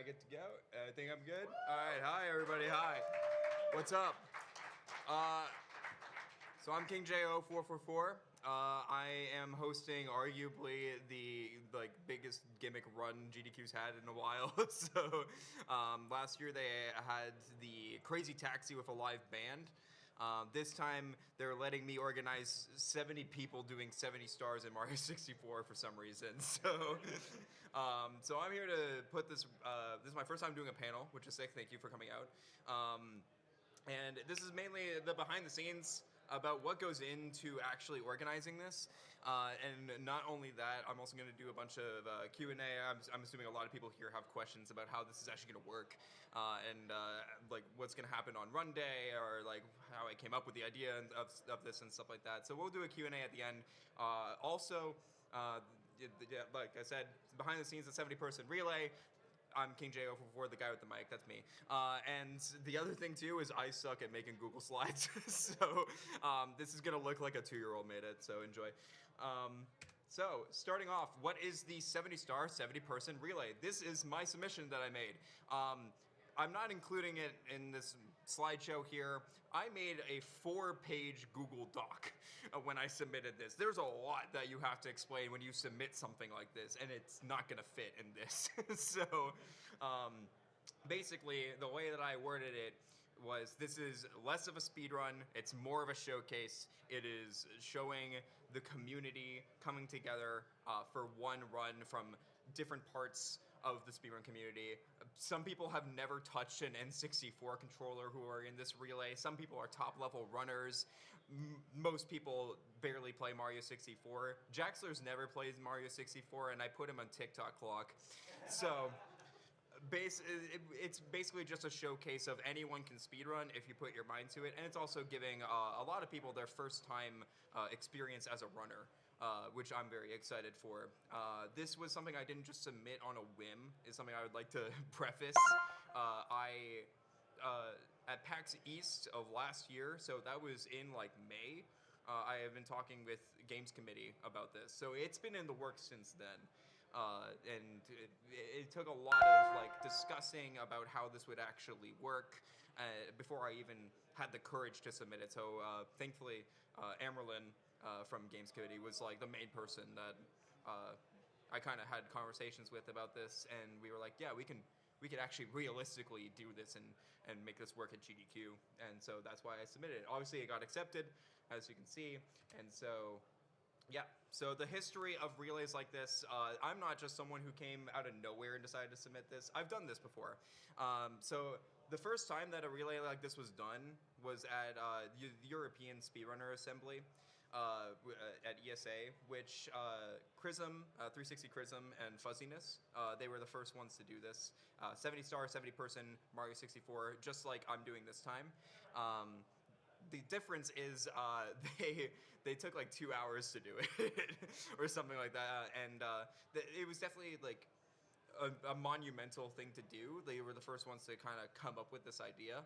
I get to go? I think I'm good. All right, hi everybody. Hi. What's up? Uh, so I'm King Jo444. I am hosting arguably the biggest gimmick run GDQ's had in a while. Last year they had the Crazy Taxi with a live band. This time they're letting me organize 70 people doing 70 stars in Mario 64 for some reason. So I'm here to put this. This is my first time doing a panel, which is sick. Thank you for coming out. And this is mainly the behind the scenes about what goes into actually organizing this. And not only that, I'm also going to do a bunch of Q&A. I'm assuming a lot of people here have questions about how this is actually going to work and like what's going to happen on run day or like how I came up with the idea of this and stuff like that. So we'll do a Q&A at the end. Like I said, behind the scenes, a 70-person relay. I'm King Jo444, the guy with the mic. That's me. And the other thing too is I suck at making Google Slides, so this is gonna look like a 2-year-old made it. So enjoy. So starting off, what is the 70-star 70-person relay? This is my submission that I made. I'm not including it in this slideshow here. I made a 4-page Google Doc when I submitted this. There's a lot that you have to explain when you submit something like this, and it's not gonna fit in this. Basically, the way that I worded it was this is less of a speed run, it's more of a showcase. It is showing the community coming together for one run from different parts of the speedrun community. Some people have never touched an N64 controller who are in this relay. Some people are top level runners. Most people barely play Mario 64. Jaxler's never plays Mario 64 and I put him on TikTok clock. So it's basically just a showcase of anyone can speedrun if you put your mind to it, and it's also giving a lot of people their first time experience as a runner, which I'm very excited for. This was something I didn't just submit on a whim, is something I would like to preface. At PAX East of last year, so that was in like May, I have been talking with Games Committee about this, so it's been in the works since then. And it took a lot of like discussing about how this would actually work before I even had the courage to submit it. So thankfully, Amerlin from Games Committee was like the main person that I kind of had conversations with about this, and we were like, yeah, we could actually realistically do this and make this work at GDQ, and so that's why I submitted it. Obviously, it got accepted, as you can see, and so. Yeah, so the history of relays like this, I'm not just someone who came out of nowhere and decided to submit this. I've done this before. So the first time that a relay like this was done was at the European Speedrunner Assembly at ESA, which Chrism, 360 Chrism, and Fuzziness, they were the first ones to do this. 70-star, 70-person Mario 64, just like I'm doing this time. The difference is they took like 2 hours to do it or something like that, and it was definitely like a monumental thing to do. They were the first ones to kind of come up with this idea,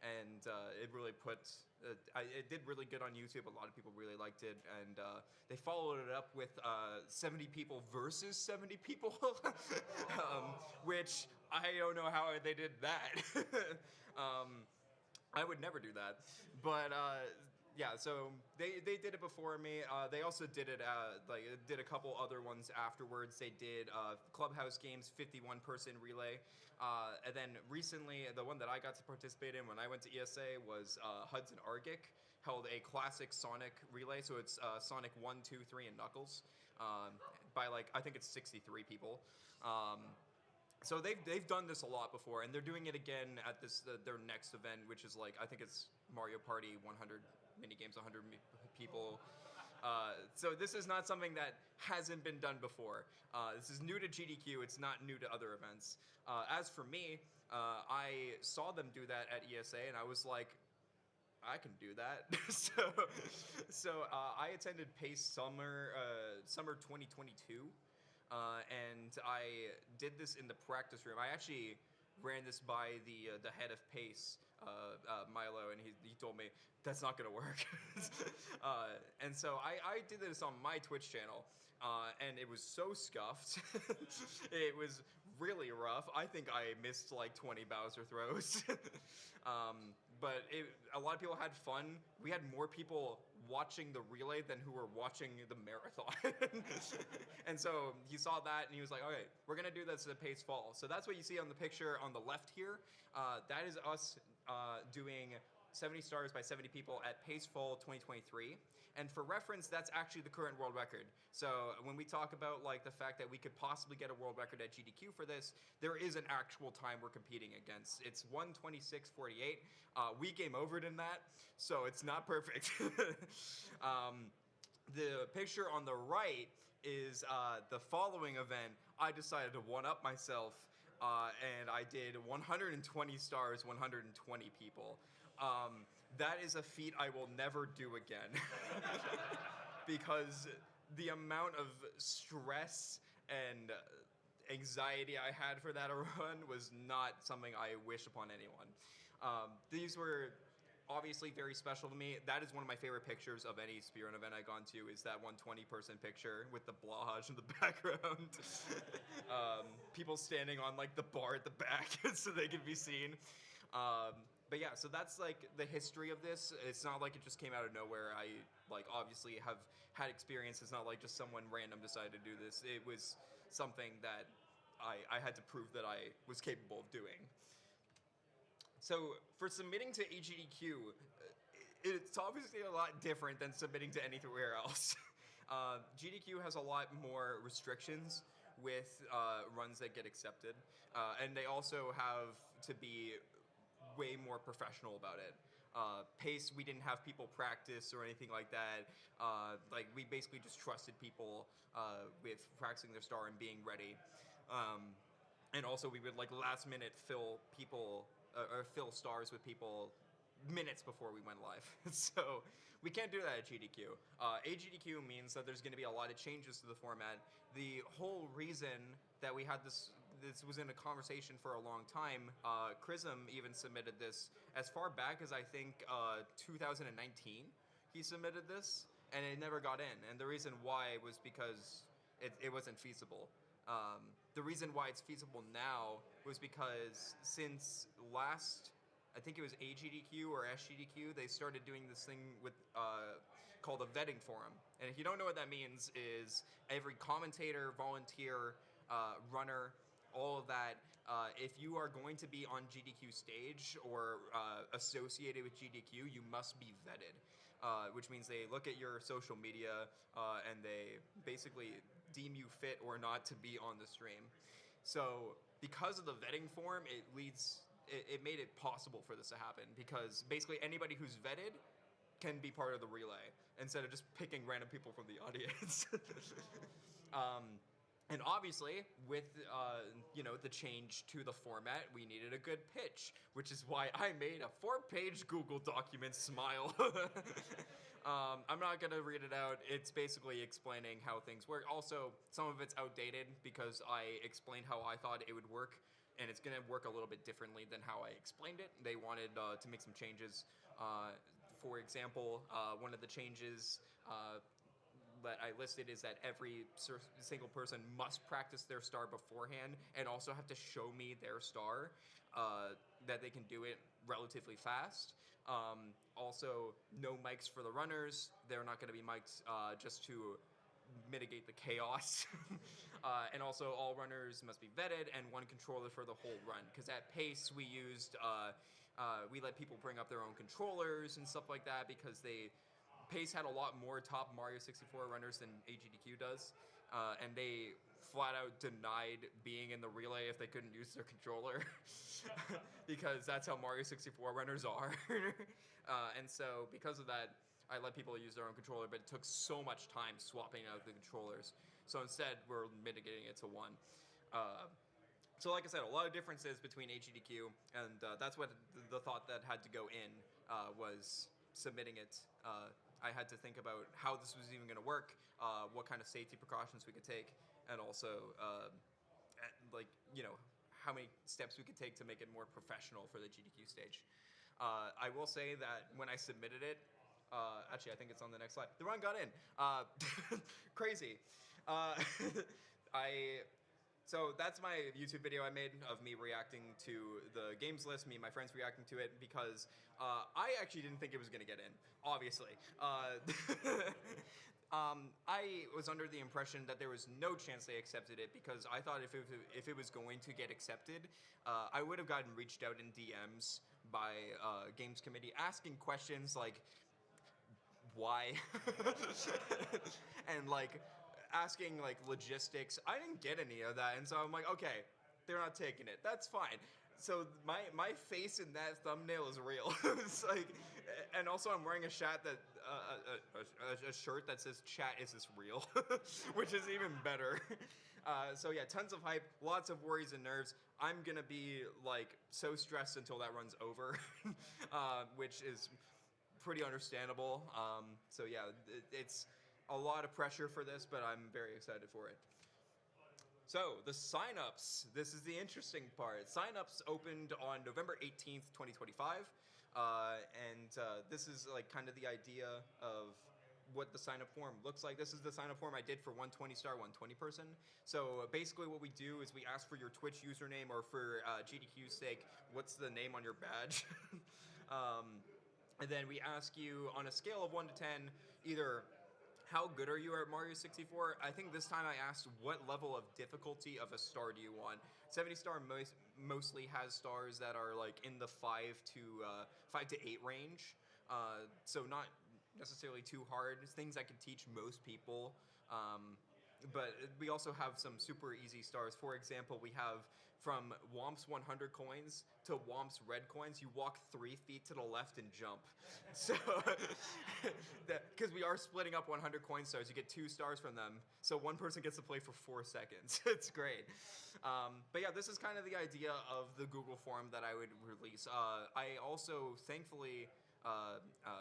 and it really it did really good on YouTube. A lot of people really liked it, and they followed it up with 70 people versus 70 people, which I don't know how they did that. I would never do that, but yeah. So they did it before me. They also did it did a couple other ones afterwards. They did Clubhouse Games 51-person relay, and then recently the one that I got to participate in when I went to ESA was Hudson Argic held a classic Sonic relay. So it's Sonic 1, 2, 3, and Knuckles by like I think it's 63 people. So they've done this a lot before, and they're doing it again at this their next event, which is like I think it's Mario Party 100 minigames, 100 people. So this is not something that hasn't been done before. This is new to GDQ. It's not new to other events. As for me, I saw them do that at ESA, and I was like, I can do that. so I attended PACE summer 2022. And I did this in the practice room. I actually ran this by the head of PACE, Milo, and he told me that's not gonna work. And so I did this on my Twitch channel, and it was so scuffed. It was really rough. I think I missed like 20 Bowser throws. But a lot of people had fun. We had more people watching the relay than who were watching the marathon. And so he saw that and he was like, okay, we're going to do this at pace fall. So that's what you see on the picture on the left here. That is us doing 70 stars by 70 people at Pace Fall 2023. And for reference, that's actually the current world record. So when we talk about like the fact that we could possibly get a world record at GDQ for this, there is an actual time we're competing against. It's 1:26:48. We game overed in that, so it's not perfect. The picture on the right is the following event. I decided to one up myself, and I did 120 stars, 120 people. That is a feat I will never do again. Because the amount of stress and anxiety I had for that run was not something I wish upon anyone. These were obviously very special to me. That is one of my favorite pictures of any speedrun event I've gone to, is that 120-person picture with the blahage in the background. People standing on like the bar at the back so they can be seen. But yeah, so that's like the history of this. It's not like it just came out of nowhere. I like obviously have had experience. It's not like just someone random decided to do this. It was something that I had to prove that I was capable of doing. So for submitting to AGDQ, it's obviously a lot different than submitting to anywhere else. GDQ has a lot more restrictions with runs that get accepted, and they also have to be way more professional about it. Pace, we didn't have people practice or anything like that. Like we basically just trusted people with practicing their star and being ready. And also we would like last minute fill people or fill stars with people minutes before we went live. So we can't do that at GDQ. AGDQ means that there's going to be a lot of changes to the format. The whole reason that we had this was in a conversation for a long time. Chrism even submitted this as far back as I think 2019. He submitted this, and it never got in. And the reason why was because it wasn't feasible. The reason why it's feasible now was because since last, I think it was AGDQ or SGDQ, they started doing this thing with called a vetting forum. And if you don't know what that means, is every commentator, volunteer, runner, all of that, if you are going to be on GDQ stage or associated with GDQ, you must be vetted, which means they look at your social media and they basically deem you fit or not to be on the stream. So because of the vetting form, it made it possible for this to happen, because basically anybody who's vetted can be part of the relay instead of just picking random people from the audience. And obviously, with the change to the format, we needed a good pitch, which is why I made a 4-page Google document. Smile. I'm not gonna read it out. It's basically explaining how things work. Also, some of it's outdated because I explained how I thought it would work, and it's gonna work a little bit differently than how I explained it. They wanted to make some changes. For example, one of the changes that I listed is that every single person must practice their star beforehand and also have to show me their star, that they can do it relatively fast. Also, no mics for the runners. They're not going to be mics just to mitigate the chaos. And also, all runners must be vetted and one controller for the whole run. Because at Pace, we used, we let people bring up their own controllers and stuff like that, because Pace had a lot more top Mario 64 runners than AGDQ does, and they flat out denied being in the relay if they couldn't use their controller, because that's how Mario 64 runners are. And so because of that, I let people use their own controller, but it took so much time swapping out the controllers. So instead, we're mitigating it to one. So like I said, a lot of differences between AGDQ, and that's what the thought that had to go in was submitting it. I had to think about how this was even going to work, what kind of safety precautions we could take, and also how many steps we could take to make it more professional for the GDQ stage. I will say that when I submitted it, actually I think it's on the next slide, the run got in. Crazy. So that's my YouTube video I made of me reacting to the games list, me and my friends reacting to it, because I actually didn't think it was going to get in, obviously. I was under the impression that there was no chance they accepted it, because I thought if it was going to get accepted, I would have gotten reached out in DMs by games committee asking questions like, why and like asking like logistics. I didn't get any of that, and so I'm like, okay, they're not taking it, that's fine. So my face in that thumbnail is real. It's like, and also I'm wearing a shirt that a shirt that says "Chat, is this real?" which is even better. So yeah, tons of hype, lots of worries and nerves. I'm gonna be like so stressed until that runs over, which is pretty understandable. So yeah, it's a lot of pressure for this, but I'm very excited for it. So the signups. This is the interesting part. Signups opened on November 18th, 2025, this is like kind of the idea of what the sign up form looks like. This is the sign up form I did for 120 star 120 person. So basically, what we do is we ask for your Twitch username, or for GDQ's sake, what's the name on your badge. um, and then we ask you on a scale of 1 to 10, either how good are you at Mario 64? I think this time I asked what level of difficulty of a star do you want. 70 star mostly has stars that are like in the 5 to 8 range. So not necessarily too hard. It's things I can teach most people. But we also have some super easy stars. For example, we have from Womp's 100 coins to Womp's red coins, you walk 3 feet to the left and jump. So, because we are splitting up 100 coin stars, you get 2 stars from them. So one person gets to play for 4 seconds. It's great. But yeah, this is kind of the idea of the Google form that I would release. I also, thankfully,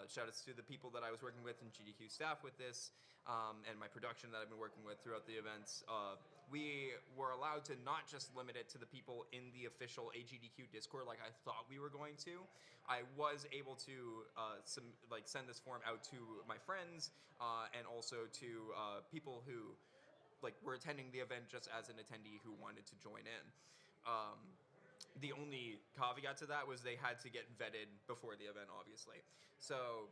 shout outs to the people that I was working with in GDQ staff with this, and my production that I've been working with throughout the events. We were allowed to not just limit it to the people in the official AGDQ Discord like I thought we were going to. I was able to send this form out to my friends, and also to people who were attending the event just as an attendee who wanted to join in. The only caveat to that was they had to get vetted before the event, obviously. So,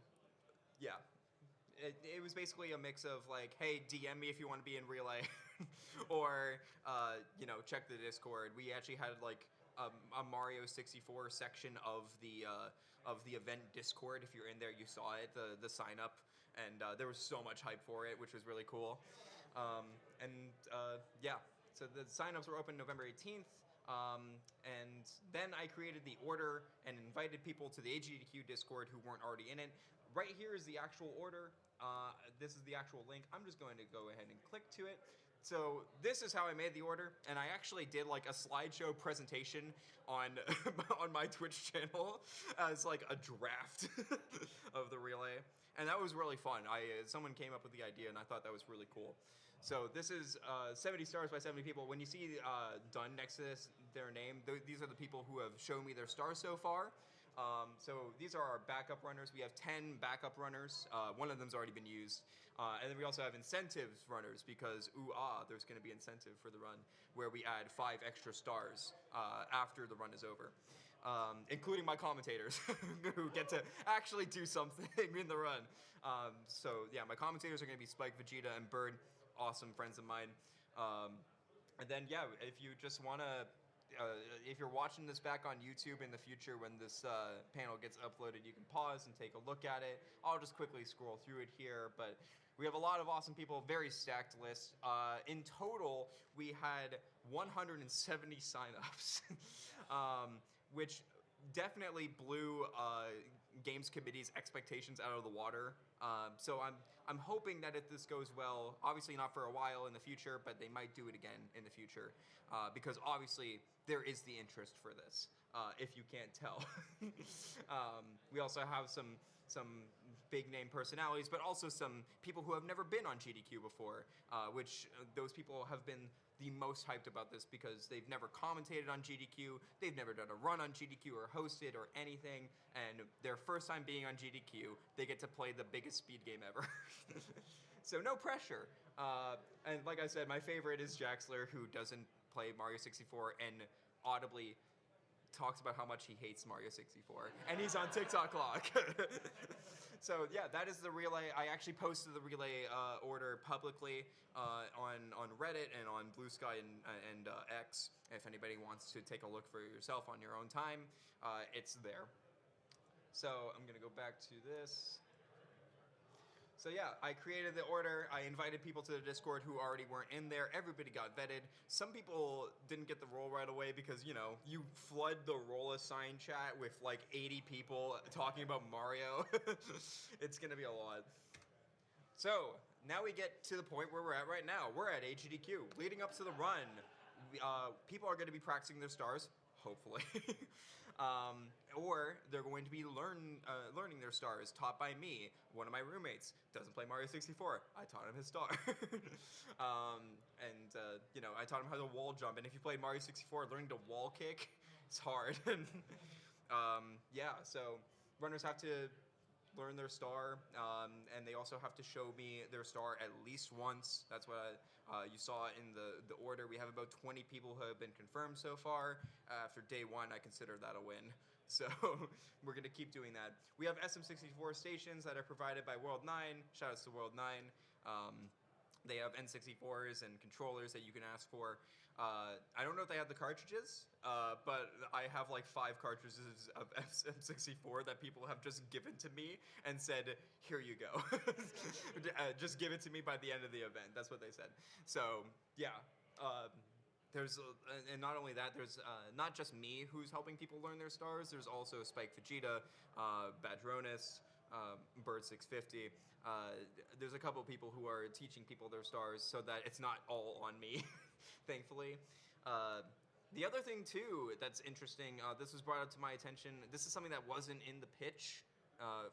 yeah. It was basically a mix of like, hey, DM me if you want to be in relay, or check the Discord. We actually had like a Mario 64 section of the event Discord. If you're in there, you saw it, the sign up, and there was so much hype for it, which was really cool. Yeah, so the signups were open November 18th. And then I created the order and invited people to the AGDQ Discord who weren't already in it. Right here is the actual order. This is the actual link. I'm just going to go ahead and click to it. So this is how I made the order, and I actually did like a slideshow presentation on on my Twitch channel as like a draft of the relay, and that was really fun. Someone came up with the idea, and I thought that was really cool. So this is 70 stars by 70 people. When you see done next to this, their name, these are the people who have shown me their stars so far. So these are our backup runners. We have 10 backup runners. One of them's already been used. And then we also have incentives runners because, there's going to be incentive for the run where we add 5 extra stars after the run is over. Including my commentators who get to actually do something in the run. So yeah, my commentators are going to be Spike, Vegeta, and Bird. Awesome friends of mine. And then yeah, if you just want to, if you're watching this back on YouTube in the future when this panel gets uploaded, you can pause and take a look at it. I'll just quickly scroll through it here, but we have a lot of awesome people, very stacked list. In total, we had 170 signups, which definitely blew Games Committee's expectations out of the water. So I'm hoping that if this goes well, obviously not for a while in the future, but they might do it again in the future, because obviously there is the interest for this, if you can't tell. We also have some big name personalities, but also some people who have never been on GDQ before, which those people have been the most hyped about this because they've never commentated on GDQ, they've never done a run on GDQ or hosted or anything, and their first time being on GDQ, they get to play the biggest speed game ever. So no pressure. And like I said, my favorite is Jaxler, who doesn't play Mario 64 and audibly talks about how much he hates Mario 64, and he's on TikTok Clock. So yeah, that is the relay. I actually posted the relay order publicly on Reddit and on Blue Sky and X. If anybody wants to take a look for yourself on your own time, it's there. So I'm gonna go back to this. So yeah, I created the order. I invited people to the Discord who already weren't in there. Everybody got vetted. Some people didn't get the role right away because, you know, you flood the role assign chat with like 80 people talking about Mario. It's gonna be a lot. So now we get to the point where we're at right now. We're at AGDQ. Leading up to the run, people are going to be practicing their stars, hopefully. Or they're going to be learning their stars, taught by me. One of my roommates doesn't play Mario 64. I taught him his star. You know, I taught him how to wall jump. And if you played Mario 64, learning to wall kick, it's hard. Yeah, so runners have to learn their star, and they also have to show me their star at least once. That's what you saw in the order. We have about 20 people who have been confirmed so far. After day 1, I consider that a win. So we're going to keep doing that. We have SM64 stations that are provided by World 9. Shoutouts to World 9. They have N64s and controllers that you can ask for. I don't know if they have the cartridges, but I have like 5 cartridges of SM64 that people have just given to me and said, here you go. Just give it to me by the end of the event. That's what they said. So, yeah. And not only that, there's not just me who's helping people learn their stars. There's also Spike Vegeta, Badronis, Bird 650. There's a couple of people who are teaching people their stars so that it's not all on me, thankfully. The other thing too that's interesting, this was brought up to my attention. This is something that wasn't in the pitch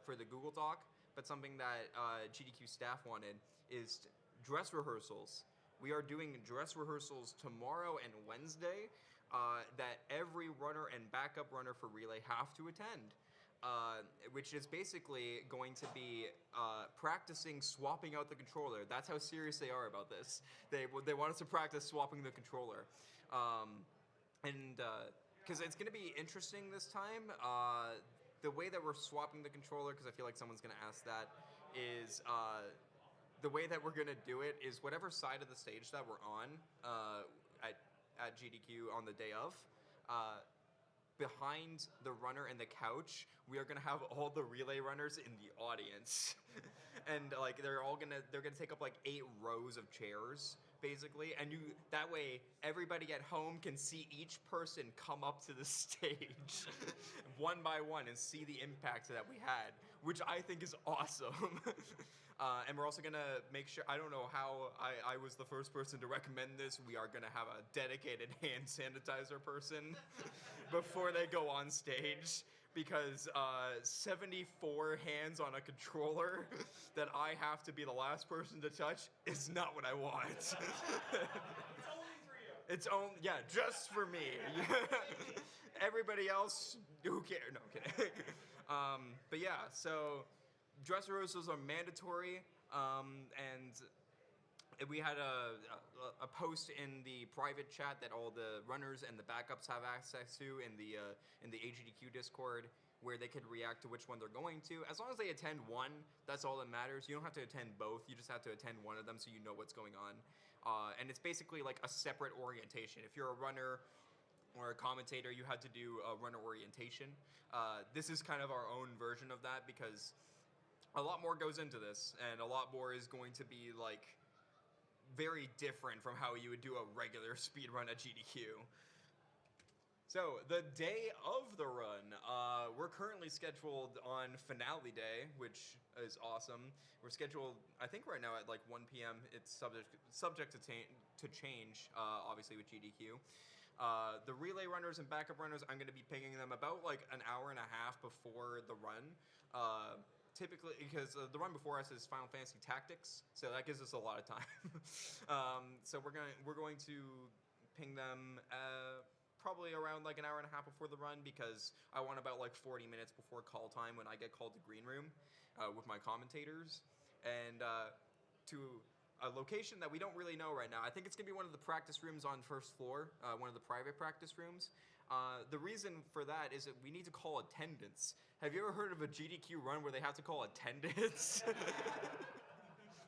for the Google Doc, but something that GDQ staff wanted is dress rehearsals. We are doing dress rehearsals tomorrow and Wednesday that every runner and backup runner for relay have to attend. Which is basically going to be practicing swapping out the controller. That's how serious they are about this. They want us to practice swapping the controller. Because it's going to be interesting this time. The way that we're swapping the controller, because I feel like someone's going to ask that, is the way that we're going to do it is whatever side of the stage that we're on at GDQ on the day of, behind the runner and the couch, we are gonna have all the relay runners in the audience, and like they're gonna take up like 8 rows of chairs basically, and that way everybody at home can see each person come up to the stage one by one and see the impact that we had, which I think is awesome. And we're also gonna make sure, I don't know how I was the first person to recommend this, we are gonna have a dedicated hand sanitizer person before they go on stage, because 74 hands on a controller that I have to be the last person to touch is not what I want. It's only for you. It's only, yeah, just for me. Everybody else, who cares? No, I'm kidding. But yeah, so dress rehearsals are mandatory, and we had a post in the private chat that all the runners and the backups have access to in the AGDQ Discord, where they could react to which one they're going to. As long as they attend one, that's all that matters. You don't have to attend both. You just have to attend one of them so you know what's going on. And it's basically like a separate orientation. If you're a runner or a commentator, you had to do a runner orientation. This is kind of our own version of that, because a lot more goes into this, and a lot more is going to be like very different from how you would do a regular speed run at GDQ. So the day of the run, we're currently scheduled on finale day, which is awesome. We're scheduled, I think right now at like 1 p.m. It's subject to change, obviously with GDQ. The relay runners and backup runners, I'm going to be pinging them about like an hour and a half before the run. Typically, because the run before us is Final Fantasy Tactics, so that gives us a lot of time. So we're going to ping them probably around like an hour and a half before the run, because I want about like 40 minutes before call time when I get called to green room with my commentators, and to a location that we don't really know right now. I think it's gonna be one of the practice rooms on first floor, one of the private practice rooms. The reason for that is that we need to call attendance. Have you ever heard of a GDQ run where they have to call attendance?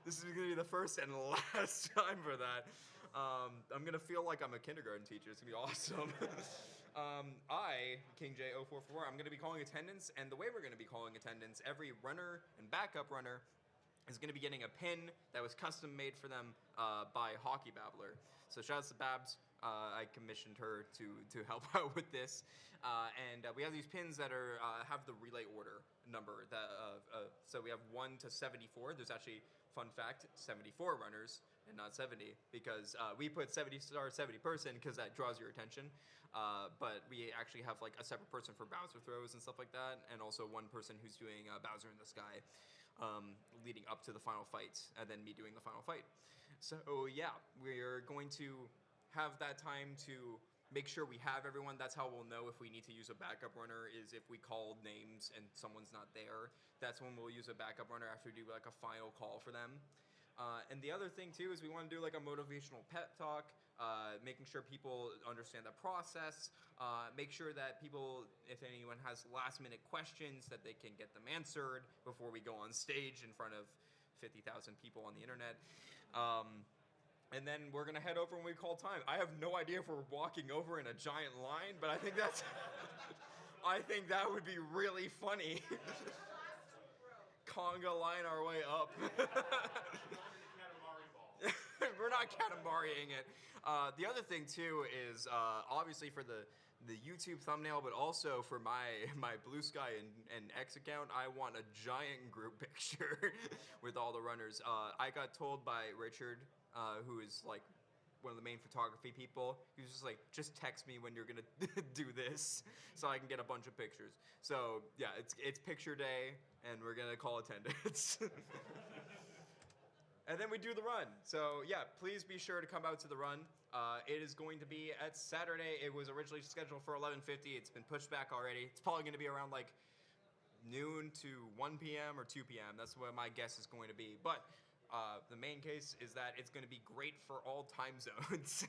This is gonna be the first and last time for that. I'm gonna feel like I'm a kindergarten teacher. It's gonna be awesome. King J044, I'm gonna be calling attendance, and the way we're gonna be calling attendance, every runner and backup runner is going to be getting a pin that was custom made for them by Hockey Babbler. So shout out to Babs. I commissioned her to help out with this, and we have these pins that are have the relay order number. That so we have 1 to 74. There's actually, fun fact, 74 runners and not 70, because we put 70 star 70 person because that draws your attention. But we actually have like a separate person for Bowser throws and stuff like that, and also one person who's doing Bowser in the sky. Leading up to the final fight, and then me doing the final fight. So yeah, we're going to have that time to make sure we have everyone. That's how we'll know if we need to use a backup runner, is if we call names and someone's not there. That's when we'll use a backup runner after we do like a final call for them. And the other thing too is we want to do like a motivational pep talk, making sure people understand the process, make sure that people, if anyone has last minute questions, that they can get them answered before we go on stage in front of 50,000 people on the internet. And then we're gonna head over when we call time. I have no idea if we're walking over in a giant line, but I think that's, I think that would be really funny. Conga line our way up. We're not Katamariing it. The other thing too is obviously for the YouTube thumbnail, but also for my Blue Sky and X account, I want a giant group picture with all the runners. I got told by Richard, who is like one of the main photography people, he was just like, just text me when you're gonna do this so I can get a bunch of pictures. So yeah, it's picture day, and we're gonna call attendance. And then we do the run. So yeah, please be sure to come out to the run. It is going to be at Saturday. It was originally scheduled for 11:50. It's been pushed back already. It's probably going to be around like noon to 1 p.m. or 2 p.m. That's what my guess is going to be. But the main case is that it's going to be great for all time zones.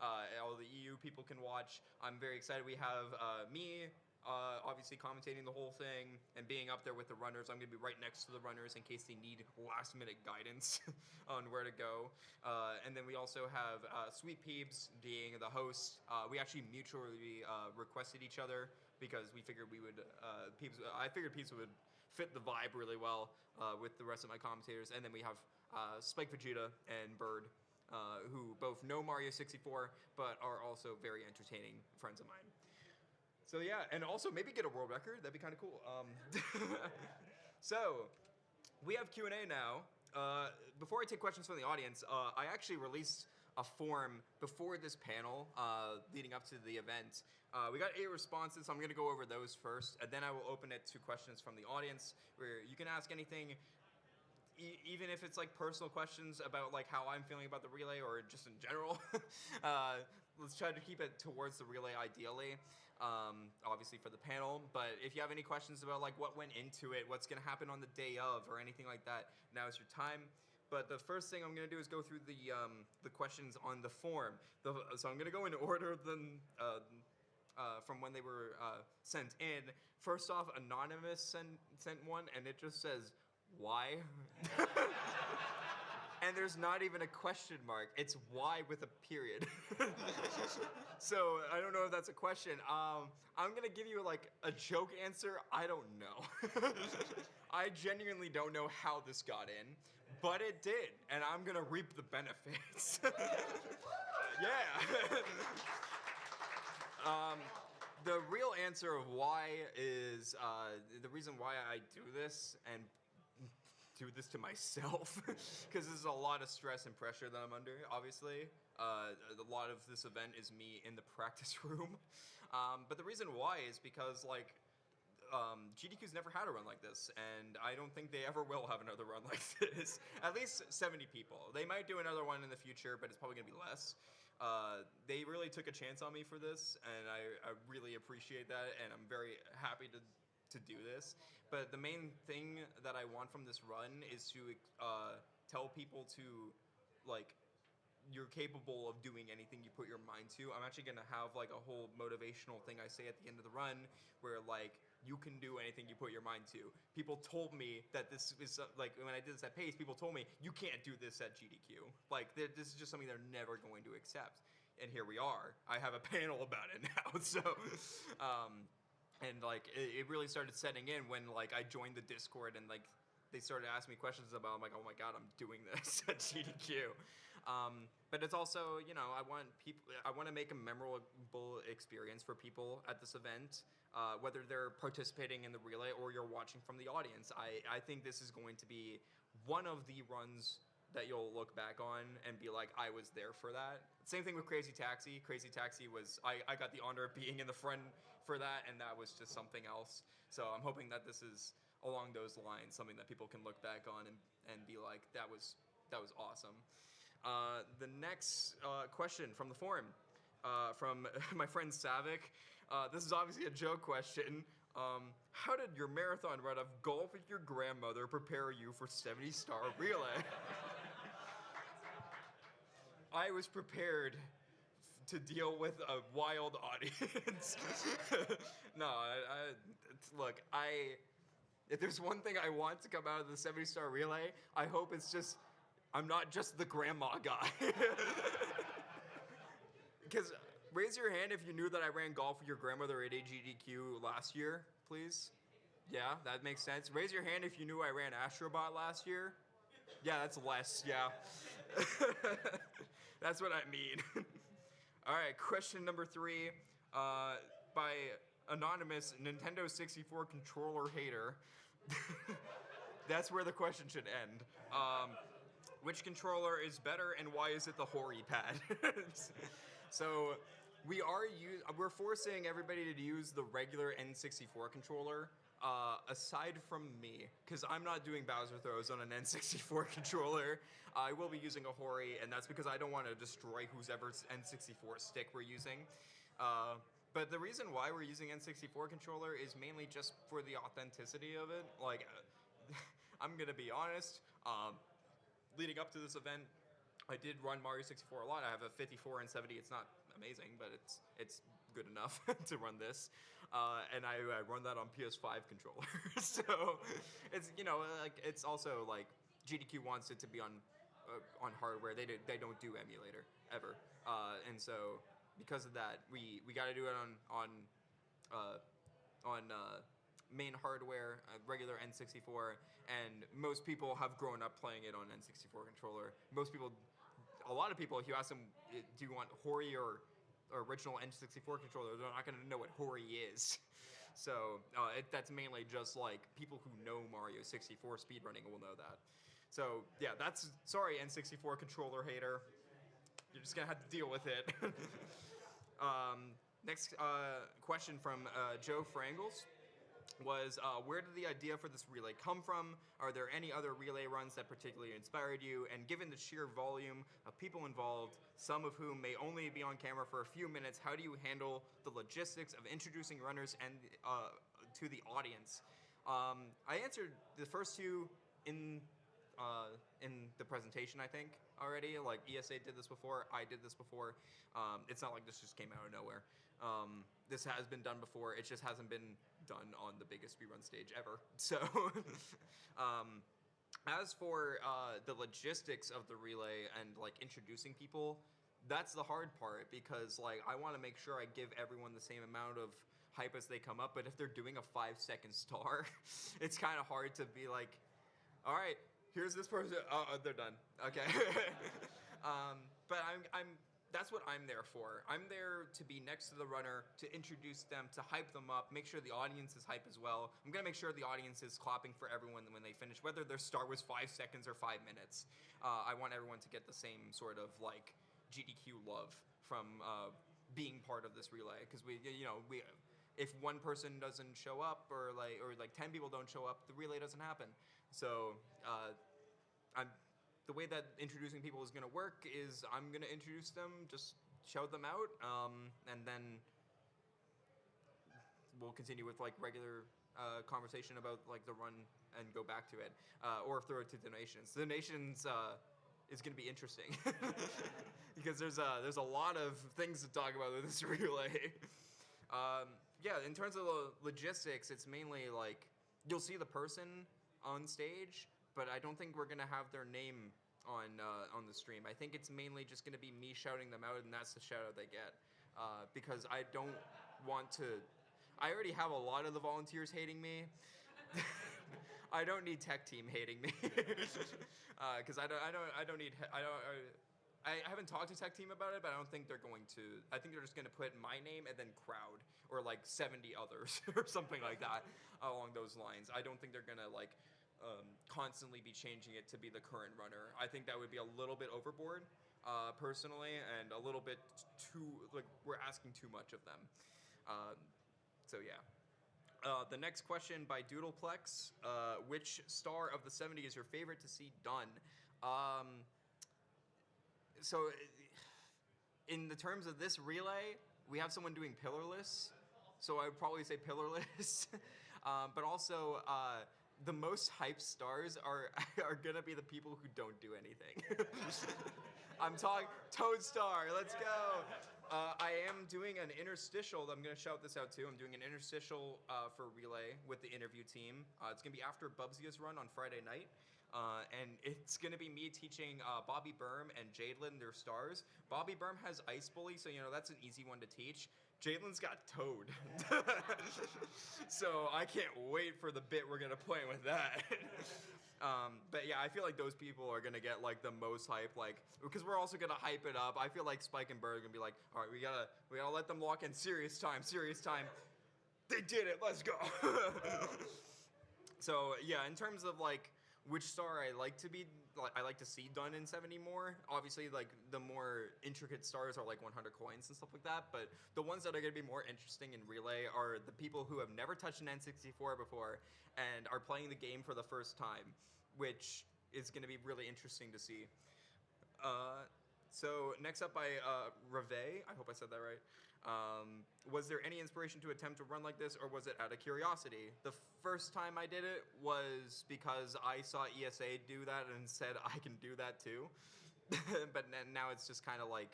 All the EU people can watch. I'm very excited. We have me, obviously commentating the whole thing and being up there with the runners. I'm going to be right next to the runners in case they need last minute guidance on where to go. And then we also have Sweet Peeps being the host. We actually mutually requested each other because we figured we would, I figured Peeps would fit the vibe really well with the rest of my commentators. And then we have Spike Vegeta and Bird, who both know Mario 64 but are also very entertaining friends of mine. So yeah, and also maybe get a world record. That'd be kind of cool. So we have Q&A now. Before I take questions from the audience, I actually released a form before this panel leading up to the event. We got 8 responses, so I'm going to go over those first, and then I will open it to questions from the audience, where you can ask anything, even if it's like personal questions about like how I'm feeling about the relay or just in general. Let's try to keep it towards the relay ideally, obviously for the panel. But if you have any questions about like what went into it, what's going to happen on the day of, or anything like that, now is your time. But the first thing I'm going to do is go through the questions on the form. So I'm going to go in order of them from when they were sent in. First off, Anonymous sent one, and it just says, why? And there's not even a question mark. It's why with a period. So I don't know if that's a question. I'm gonna give you like a joke answer. I don't know. I genuinely don't know how this got in, but it did, and I'm gonna reap the benefits. Yeah. The real answer of why is the reason why I do this and do this to myself, because this is a lot of stress and pressure that I'm under, obviously. A lot of this event is me in the practice room. But the reason why is because, like, GDQ's never had a run like this, and I don't think they ever will have another run like this. At least 70 people. They might do another one in the future, but it's probably going to be less. They really took a chance on me for this, and I really appreciate that, and I'm very happy to do this. But the main thing that I want from this run is to tell people to like you're capable of doing anything you put your mind to. I'm actually gonna have like a whole motivational thing I say at the end of the run where like you can do anything you put your mind to. People told me that this is like when I did this at Pace, people told me you can't do this at GDQ. Like this is just something they're never going to accept. And here we are. I have a panel about it now. So, and like it really started setting in when like I joined the Discord and like they started asking me questions about. I'm like, oh my god, I'm doing this at GDQ. But it's also, you know, I want people. I want to make a memorable experience for people at this event, whether they're participating in the relay or you're watching from the audience. I think this is going to be one of the runs that you'll look back on and be like, I was there for that. Same thing with Crazy Taxi. Crazy Taxi was I got the honor of being in the front for that, and that was just something else. So I'm hoping that this is along those lines, something that people can look back on and be like, that was awesome. The next question from the forum, from my friend Savik. This is obviously a joke question. How did your marathon run of golf with your grandmother prepare you for 70-star relay? I was prepared to deal with a wild audience. No, look, if there's one thing I want to come out of the 70-star relay, I hope it's just I'm not just the grandma guy. Because raise your hand if you knew that I ran golf with your grandmother at AGDQ last year, please. Yeah, that makes sense. Raise your hand if you knew I ran Astrobot last year. Yeah, that's less, yeah. That's what I mean. All right, question number 3 by anonymous Nintendo 64 controller hater. That's where the question should end. Which controller is better and why is it the Hori pad? So we're forcing everybody to use the regular N64 controller. Aside from me, because I'm not doing Bowser throws on an N64 controller, I will be using a Hori, and that's because I don't want to destroy whoever's N64 stick we're using. But the reason why we're using N64 controller is mainly just for the authenticity of it. Like, I'm gonna be honest. Leading up to this event, I did run Mario 64 a lot. I have a 54 and 70. It's not amazing, but it's good enough to run this. And I run that on PS5 controller. So it's like it's also like GDQ wants it to be on hardware. They don't do emulator ever. And so because of that, we got to do it on main hardware, regular N64, and most people have grown up playing it on N64 controller. A lot of people, if you ask them, do you want Hori or original N64 controller, they're not going to know what Hori is. So that's mainly just like people who know Mario 64 speedrunning will know that. So yeah, sorry N64 controller hater. You're just going to have to deal with it. Next question from Joe Frangles was where did the idea for this relay come from? Are there any other relay runs that particularly inspired you? And given the sheer volume of people involved, some of whom may only be on camera for a few minutes, how do you handle the logistics of introducing runners and to the audience? I answered the first two in the presentation, I think, already. Like, ESA did this before, I did this before. It's not like this just came out of nowhere. This has been done before, it just hasn't been done on the biggest speedrun stage ever. So, as for the logistics of the relay and like introducing people, that's the hard part because like I want to make sure I give everyone the same amount of hype as they come up, but if they're doing a 5-second star, it's kind of hard to be like, all right, here's this person. Oh, they're done. Okay. But that's what I'm there for. I'm there to be next to the runner, to introduce them, to hype them up, make sure the audience is hype as well. I'm gonna make sure the audience is clapping for everyone when they finish, whether their start was 5 seconds or 5 minutes. I want everyone to get the same sort of like GDQ love from being part of this relay, because if one person doesn't show up or 10 people don't show up, the relay doesn't happen. So the way that introducing people is going to work is I'm going to introduce them, just shout them out, and then we'll continue with like regular conversation about like the run and go back to it, or throw it to donations. Donations is going to be interesting because there's a lot of things to talk about with this relay. Yeah, in terms of the logistics, it's mainly like you'll see the person on stage, but I don't think we're gonna have their name on the stream. I think it's mainly just gonna be me shouting them out, and that's the shout out they get. Because I don't want to. I already have a lot of the volunteers hating me. I don't need tech team hating me because I don't need I haven't talked to tech team about it, but I don't think they're going to. I think they're just going to put my name and then crowd or like 70 others or something like that along those lines. I don't think they're going to like constantly be changing it to be the current runner. I think that would be a little bit overboard personally, and a little bit too like we're asking too much of them. So yeah. The next question by Doodleplex: which star of the '70s is your favorite to see done? So, in the terms of this relay, we have someone doing pillarless, so I would probably say pillarless. But also, the most hyped stars are gonna be the people who don't do anything. I'm talking Toadstar. Let's go. I am doing an interstitial. I'm gonna shout this out too. I'm doing an interstitial for relay with the interview team. It's gonna be after Bubsia's run on Friday night. And it's gonna be me teaching Bobby Berm and Jadelyn their stars. Bobby Berm has Ice Bully, so that's an easy one to teach. Jaden's got Toad, so I can't wait for the bit we're gonna play with that. But yeah, I feel like those people are gonna get like the most hype, like because we're also gonna hype it up. I feel like Spike and Bird are gonna be like, all right, we gotta let them lock in serious time. They did it. Let's go. So yeah, in terms of like which star I like to see done in 70 more. Obviously, like the more intricate stars are like 100 coins and stuff like that. But the ones that are going to be more interesting in relay are the people who have never touched an N64 before and are playing the game for the first time, which is going to be really interesting to see. So next up by Reve, I hope I said that right. Was there any inspiration to attempt to run like this, or was it out of curiosity? The first time I did it was because I saw ESA do that and said I can do that too. But now it's just kind of like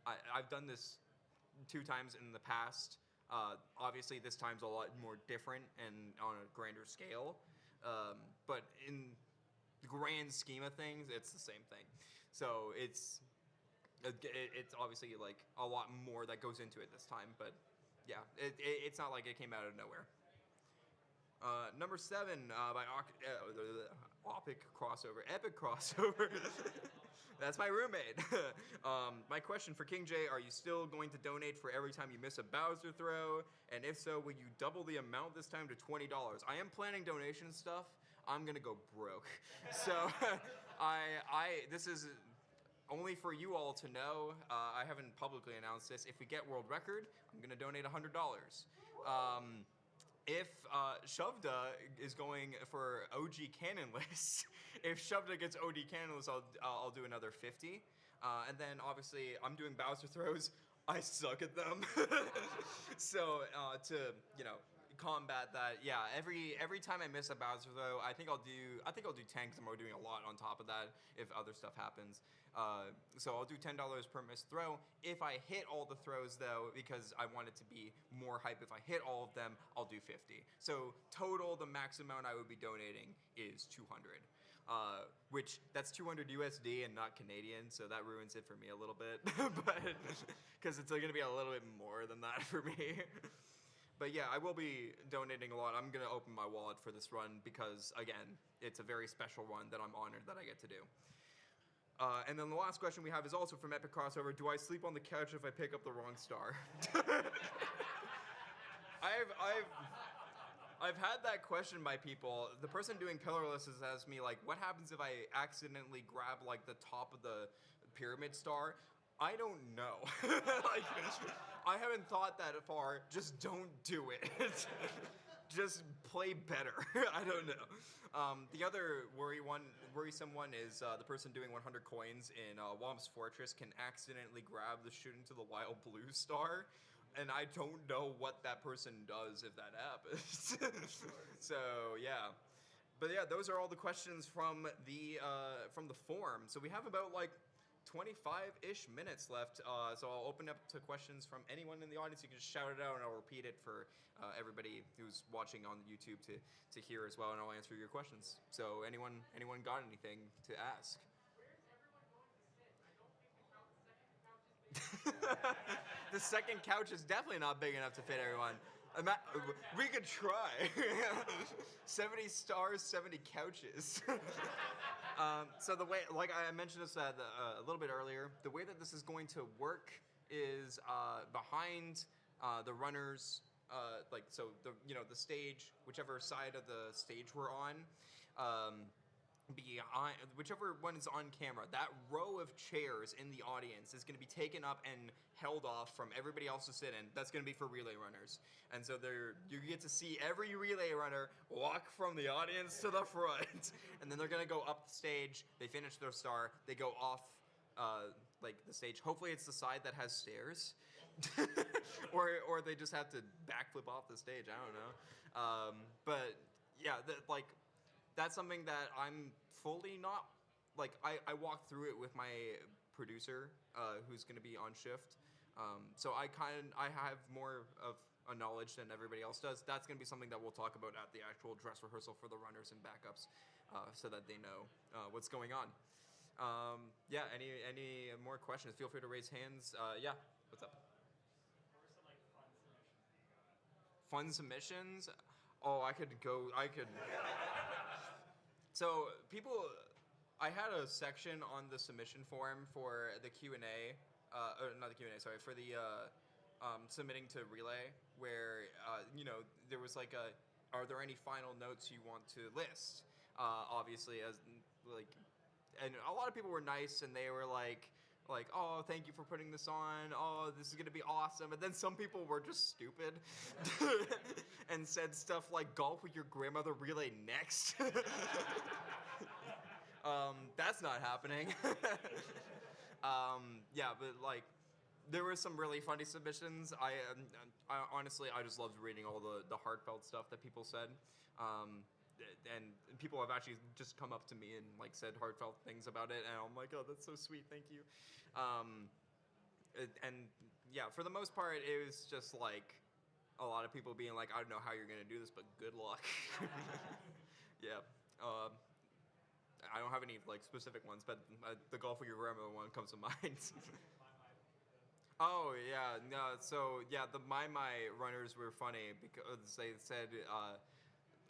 I've done this 2 times in the past. Obviously, this time's a lot more different and on a grander scale. But in the grand scheme of things, it's the same thing. So it's obviously like a lot more that goes into it this time, but yeah, it's not like it came out of nowhere. Number 7 by Epic Crossover. That's my roommate. My question for King J: are you still going to donate for every time you miss a Bowser throw? And if so, will you double the amount this time to $20? I am planning donation stuff. I'm gonna go broke. So this is only for you all to know. I haven't publicly announced this. If we get world record, I'm gonna donate $100. If Shovda is going for OG Cannonless, if Shovda gets OG Cannonless, I'll do another 50. And then obviously I'm doing Bowser throws. I suck at them. So to combat that, yeah, every time I miss a Bowser throw, I think I'll do 10 because I'm doing a lot on top of that if other stuff happens. So I'll do $10 per missed throw. If I hit all the throws though, because I want it to be more hype, if I hit all of them, I'll do 50. So total, the max amount I would be donating is 200. Which that's 200 USD and not Canadian, so that ruins it for me a little bit. But because it's going to be a little bit more than that for me. But yeah, I will be donating a lot. I'm going to open my wallet for this run because, again, it's a very special one that I'm honored that I get to do. And then the last question we have is also from Epic Crossover. Do I sleep on the couch if I pick up the wrong star? I've had that question by people. The person doing pillarless has asked me, like, what happens if I accidentally grab, like, the top of the pyramid star? I don't know. Like, I haven't thought that far. Just don't do it. Just play better. I don't know. The other worrisome one is the person doing 100 coins in Womp's Fortress can accidentally grab the shoot into the wild blue star. And I don't know what that person does if that happens. So, yeah. but yeah, those are all the questions from the forum. So we have about like 25-ish minutes left. So I'll open up to questions from anyone in the audience. You can just shout it out, and I'll repeat it for everybody who's watching on YouTube to hear as well, and I'll answer your questions. So anyone got anything to ask? Where's everyone going to sit? I don't think the second couch is big enough. The second couch is definitely not big enough to fit everyone. We could try. 70 stars, 70 couches. So the way, like I mentioned this a little bit earlier, the way that this is going to work is behind the runners, like so the stage, whichever side of the stage we're on. Behind whichever one is on camera, that row of chairs in the audience is going to be taken up and held off from everybody else to sit in. That's going to be for relay runners, and so you get to see every relay runner walk from the audience to the front, and then they're going to go up the stage. They finish their star. They go off like the stage. Hopefully, it's the side that has stairs, or they just have to backflip off the stage. I don't know, but yeah, that's something that I'm fully not like. I walked through it with my producer, who's going to be on shift. So I have more of a knowledge than everybody else does. That's going to be something that we'll talk about at the actual dress rehearsal for the runners and backups, so that they know what's going on. Yeah. Any more questions? Feel free to raise hands. Yeah. What's up? What were some like fun submissions that you got? Fun submissions. Oh, I could go. I could. So people, I had a section on the submission form for the Q&A, or not the Q&A, sorry, for the submitting to Relay, where there was like are there any final notes you want to list? Obviously, as like, and a lot of people were nice, and they were like, oh, thank you for putting this on. Oh, this is gonna be awesome. And then some people were just stupid and said stuff like golf with your grandmother relay next. That's not happening. Yeah, but like there were some really funny submissions. I honestly I just loved reading all the heartfelt stuff that people said. And people have actually just come up to me and like said heartfelt things about it, and I'm like, oh, that's so sweet, thank you. And yeah, for the most part, it was just like a lot of people being like, I don't know how you're gonna do this, but good luck. Yeah. I don't have any like specific ones, but the golf with your grandmother one comes to mind. Oh yeah, no. So yeah, the my runners were funny because they said.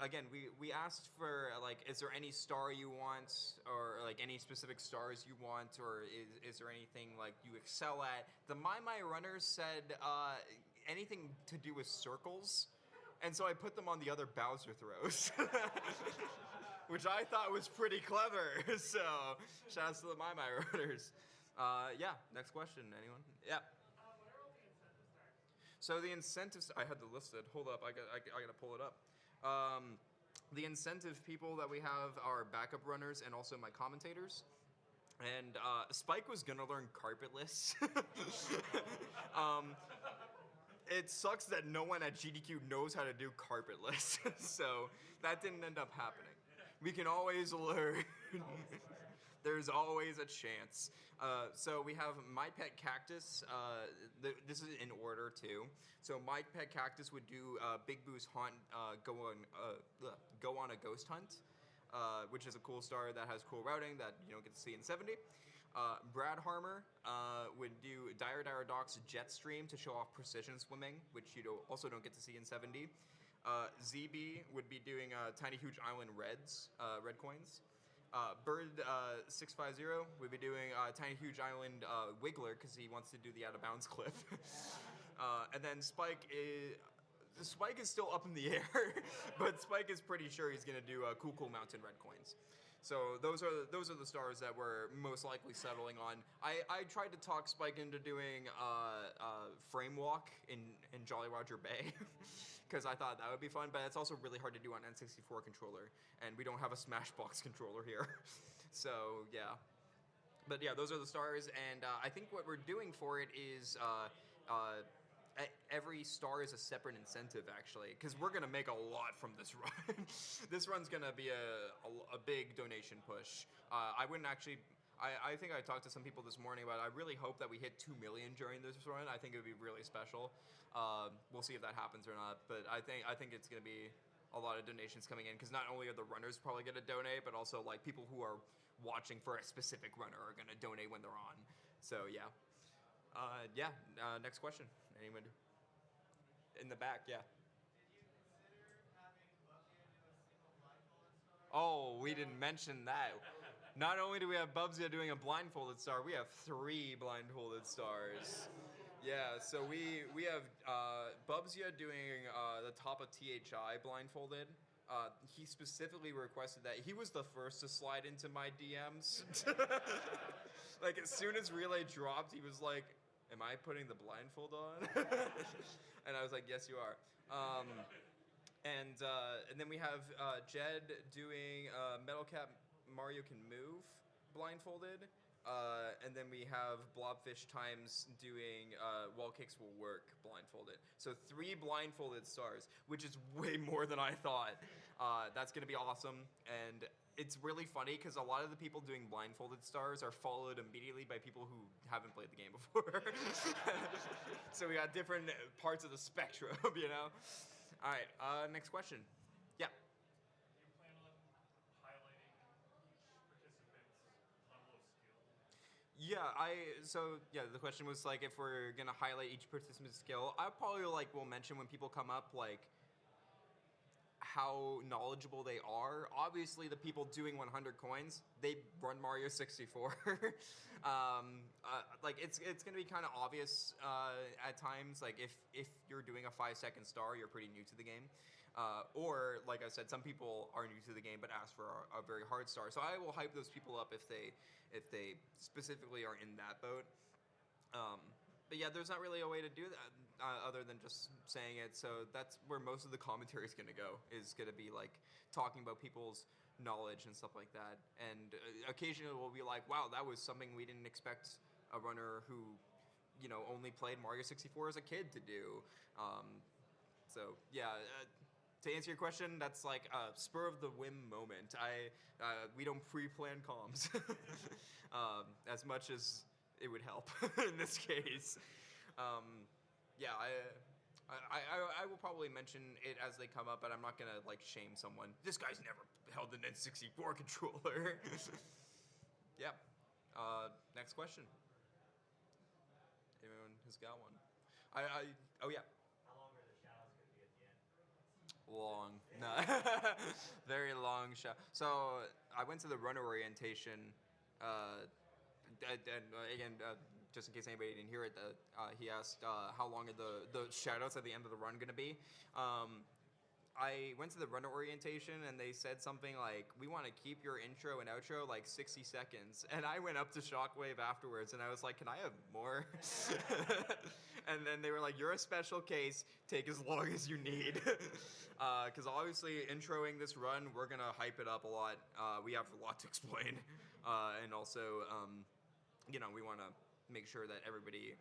Again, we asked for like, is there any star you want, or like any specific stars you want, or is there anything like you excel at? The my runners said anything to do with circles, and so I put them on the other Bowser throws, which I thought was pretty clever. So shout outs to the my runners. Yeah. Next question. Anyone? Yeah. What are all the incentive stars? So the incentives, I had to list it. Hold up, I gotta pull it up. The incentive people that we have are backup runners and also my commentators. And Spike was gonna learn carpetless. It sucks that no one at GDQ knows how to do carpetless, so that didn't end up happening. We can always learn. There's always a chance. So we have My Pet Cactus. This is in order too. So My Pet Cactus would do Big Boo's Haunt, go on a ghost hunt, which is a cool star that has cool routing that you don't get to see in 70. Brad Harmer would do Dire Doc's Jet Stream to show off precision swimming, which you also don't get to see in 70. ZB would be doing Tiny Huge Island red coins. Bird 650 would be doing Tiny Huge Island Wiggler because he wants to do the out of bounds clip. And then Spike is still up in the air, but Spike is pretty sure he's gonna do Cool Mountain red coins. So those are the stars that we're most likely settling on. I tried to talk Spike into doing Frame Walk in Jolly Roger Bay. Because I thought that would be fun, but it's also really hard to do on N64 controller, and we don't have a Smashbox controller here. So yeah, but yeah, those are the stars, and I think what we're doing for it is every star is a separate incentive actually, because we're gonna make a lot from this run. This run's gonna be a big donation push. I wouldn't actually. I think I talked to some people this morning about it. I really hope that we hit 2 million during this run. I think it would be really special. We'll see if that happens or not, but I think it's gonna be a lot of donations coming in, because not only are the runners probably gonna donate, but also like people who are watching for a specific runner are gonna donate when they're on. So yeah. Yeah. Next question. Anyone in the back? Yeah. Did you consider having Bubsy do a single blindfolded star? Oh, we didn't mention that. Not only do we have Bubsy doing a blindfolded star, we have 3 blindfolded stars. Yeah, so we have Bubsy doing the top of THI blindfolded. He specifically requested that. He was the first to slide into my DMs. Like as soon as Relay dropped, he was like, "Am I putting the blindfold on?" And I was like, "Yes, you are." And then we have Jed doing Metal Cap Mario Can Move blindfolded. And then we have Blobfish Times doing Wall Kicks Will Work blindfolded. So 3 blindfolded stars, which is way more than I thought. That's going to be awesome. And it's really funny because a lot of the people doing blindfolded stars are followed immediately by people who haven't played the game before. So we got different parts of the spectrum, you know? All right, next question. Yeah. Do you plan on highlighting each participant's level of skill? The question was like if we're gonna highlight each participant's skill. I probably like will mention when people come up like how knowledgeable they are. Obviously, the people doing 100 coins, they run Mario 64. Like it's gonna be kind of obvious at times. Like if you're doing a 5-second star, you're pretty new to the game. Or like I said, some people are new to the game but ask for a very hard star. So I will hype those people up if they specifically are in that boat. But yeah, there's not really a way to do that other than just saying it. So that's where most of the commentary is going to go. Is going to be like talking about people's knowledge and stuff like that. And occasionally we'll be like, "Wow, that was something we didn't expect a runner who, only played Mario 64 as a kid to do." So yeah. To answer your question, that's like a spur of the whim moment. We don't pre-plan comms as much as it would help in this case. Yeah, I will probably mention it as they come up, but I'm not gonna like shame someone. This guy's never held an N64 controller. Yeah. Next question. Anyone has got one? Oh yeah. How long are the shadows going to be at the end? Long. No. Very long shot. So I went to the runner orientation. Again, just in case anybody didn't hear it, he asked how long are the shadows at the end of the run going to be. I went to the runner orientation and they said something like, "We want to keep your intro and outro like 60 seconds." And I went up to Shockwave afterwards and I was like, "Can I have more?" And then they were like, "You're a special case. Take as long as you need." Because obviously, introing this run, we're going to hype it up a lot. We have a lot to explain. And also, we want to make sure that everybody